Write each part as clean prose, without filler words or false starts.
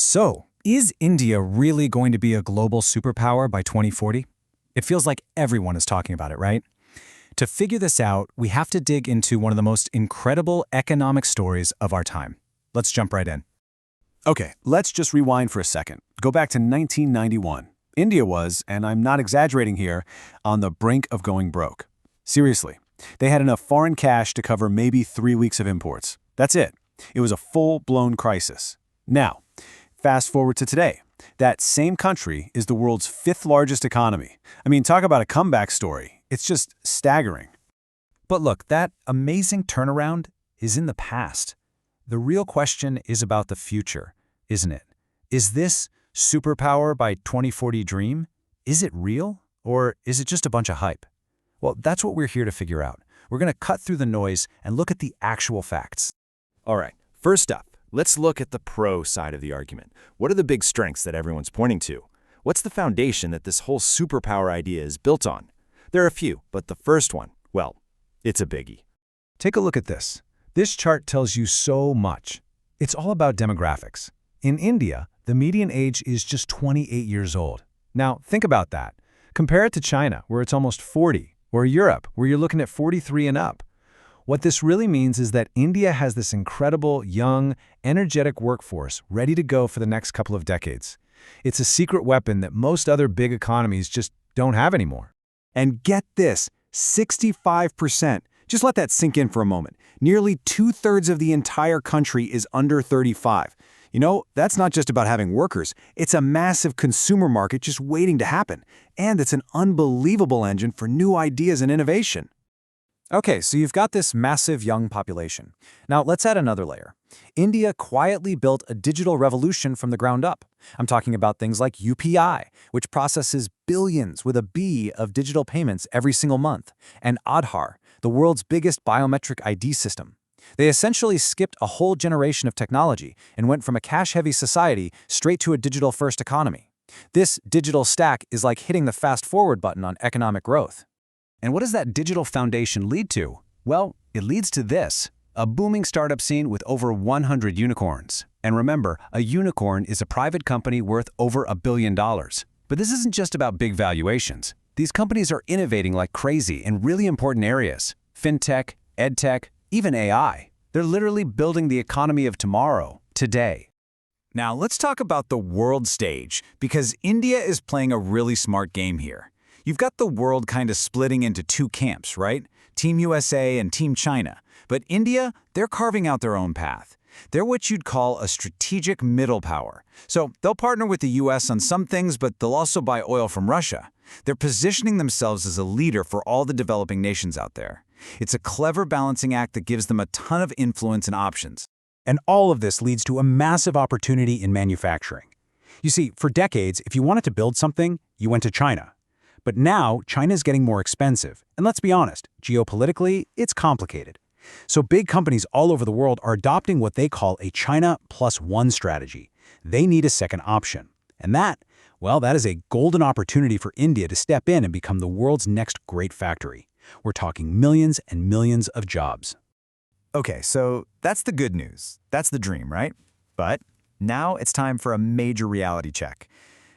So, is India really going to be a global superpower by 2040? It feels like everyone is talking about it, right? To figure this out, we have to dig into one of the most incredible economic stories of our time. Let's jump right in. Okay, let's just rewind for a second. Go back to 1991. India was, and I'm not exaggerating here, on the brink of going broke. Seriously, they had enough foreign cash to cover maybe 3 weeks of imports. That's it. It was a full-blown crisis. Now, fast forward to today. That same country is the world's 5th largest economy. I mean, talk about a comeback story. It's just staggering. But look, that amazing turnaround is in the past. The real question is about the future, isn't it? Is this superpower by 2040 dream? Is it real, or is it just a bunch of hype? Well, that's what we're here to figure out. We're going to cut through the noise and look at the actual facts. All right, first up, let's look at the pro side of the argument. What are the big strengths that everyone's pointing to? What's the foundation that this whole superpower idea is built on? There are a few, but the first one, well, it's a biggie. Take a look at this. This chart tells you so much. It's all about demographics. In India, the median age is just 28 years old. Now, think about that. Compare it to China, where it's almost 40, or Europe, where you're looking at 43 and up. What this really means is that India has this incredible, young, energetic workforce ready to go for the next couple of decades. It's a secret weapon that most other big economies just don't have anymore. And get this, 65%. Just let that sink in for a moment. Nearly 2/3 of the entire country is under 35. You know, that's not just about having workers. It's a massive consumer market just waiting to happen. And it's an unbelievable engine for new ideas and innovation. Okay, so you've got this massive young population. Now let's add another layer. India quietly built a digital revolution from the ground up. I'm talking about things like UPI, which processes billions with a B of digital payments every single month, and Aadhaar, the world's biggest biometric ID system. They essentially skipped a whole generation of technology and went from a cash-heavy society straight to a digital-first economy. This digital stack is like hitting the fast-forward button on economic growth. And what does that digital foundation lead to? Well, it leads to this, a booming startup scene with over 100 unicorns. And remember, a unicorn is a private company worth over $1 billion. But this isn't just about big valuations. These companies are innovating like crazy in really important areas. Fintech, edtech, even AI. They're literally building the economy of tomorrow, today. Now let's talk about the world stage, because India is playing a really smart game here. You've got the world kind of splitting into two camps, right? Team USA and Team China. But India, they're carving out their own path. They're what you'd call a strategic middle power. So they'll partner with the US on some things, but they'll also buy oil from Russia. They're positioning themselves as a leader for all the developing nations out there. It's a clever balancing act that gives them a ton of influence and options. And all of this leads to a massive opportunity in manufacturing. You see, for decades, if you wanted to build something, you went to China. But now, China's getting more expensive. And let's be honest, geopolitically, it's complicated. So big companies all over the world are adopting what they call a China plus one strategy. They need a second option. And that is a golden opportunity for India to step in and become the world's next great factory. We're talking millions and millions of jobs. Okay, so that's the good news. That's the dream, right? But now it's time for a major reality check.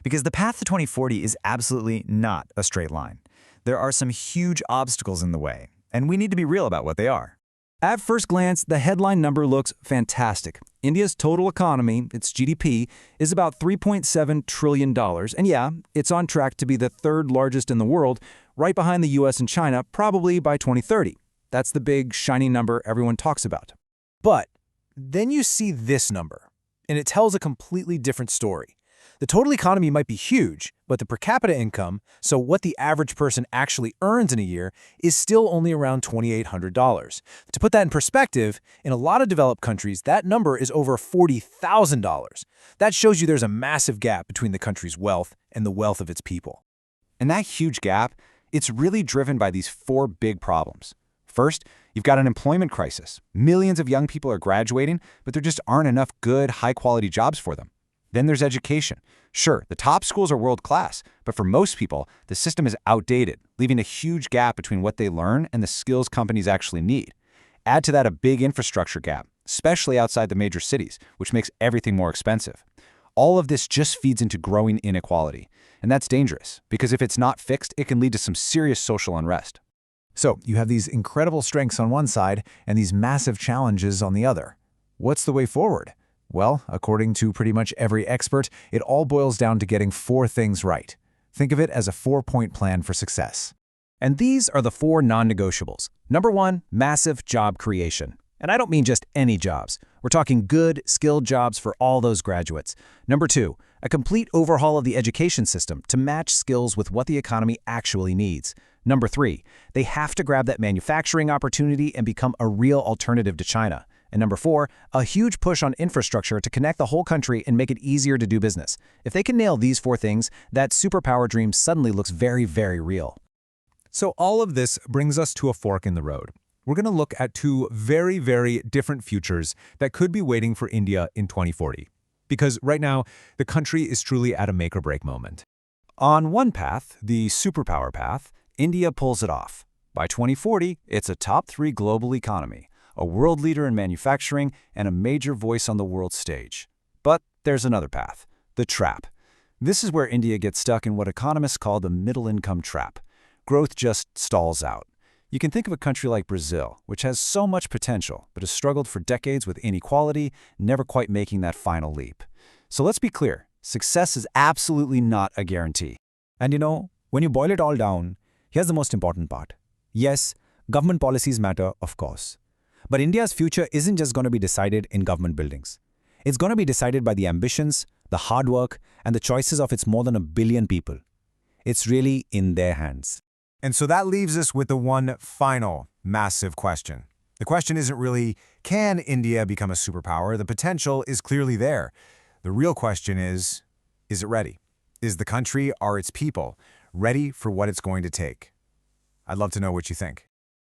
Because the path to 2040 is absolutely not a straight line. There are some huge obstacles in the way, and we need to be real about what they are. At first glance, the headline number looks fantastic. India's total economy, its GDP, is about $3.7 trillion, and yeah, it's on track to be the 3rd largest in the world, right behind the US and China, probably by 2030. That's the big, shiny number everyone talks about. But then you see this number, and it tells a completely different story. The total economy might be huge, but the per capita income, so what the average person actually earns in a year, is still only around $2,800. To put that in perspective, in a lot of developed countries, that number is over $40,000. That shows you there's a massive gap between the country's wealth and the wealth of its people. And that huge gap, it's really driven by these 4 big problems. First, you've got an employment crisis. Millions of young people are graduating, but there just aren't enough good, high-quality jobs for them. Then there's education. Sure, the top schools are world-class, but for most people, the system is outdated, leaving a huge gap between what they learn and the skills companies actually need. Add to that a big infrastructure gap, especially outside the major cities, which makes everything more expensive. All of this just feeds into growing inequality. And that's dangerous, because if it's not fixed, it can lead to some serious social unrest. So you have these incredible strengths on one side and these massive challenges on the other. What's the way forward? Well, according to pretty much every expert, it all boils down to getting 4 things right. Think of it as a 4-point plan for success. And these are the 4 non-negotiables. Number 1, massive job creation. And I don't mean just any jobs. We're talking good, skilled jobs for all those graduates. Number 2, a complete overhaul of the education system to match skills with what the economy actually needs. Number 3, they have to grab that manufacturing opportunity and become a real alternative to China. And number 4, a huge push on infrastructure to connect the whole country and make it easier to do business. If they can nail these 4 things, that superpower dream suddenly looks very, very real. So all of this brings us to a fork in the road. We're going to look at 2 very, very different futures that could be waiting for India in 2040. Because right now, the country is truly at a make-or-break moment. On one path, the superpower path, India pulls it off. By 2040, it's a top 3 global economy, a world leader in manufacturing, and a major voice on the world stage. But there's another path, the trap. This is where India gets stuck in what economists call the middle-income trap. Growth just stalls out. You can think of a country like Brazil, which has so much potential, but has struggled for decades with inequality, never quite making that final leap. So let's be clear, success is absolutely not a guarantee. And when you boil it all down, here's the most important part. Yes, government policies matter, of course. But India's future isn't just going to be decided in government buildings. It's going to be decided by the ambitions, the hard work, and the choices of its more than 1 billion people. It's really in their hands. And so that leaves us with the one final massive question. The question isn't really, can India become a superpower? The potential is clearly there. The real question is it ready? Is the country, are its people, ready for what it's going to take? I'd love to know what you think.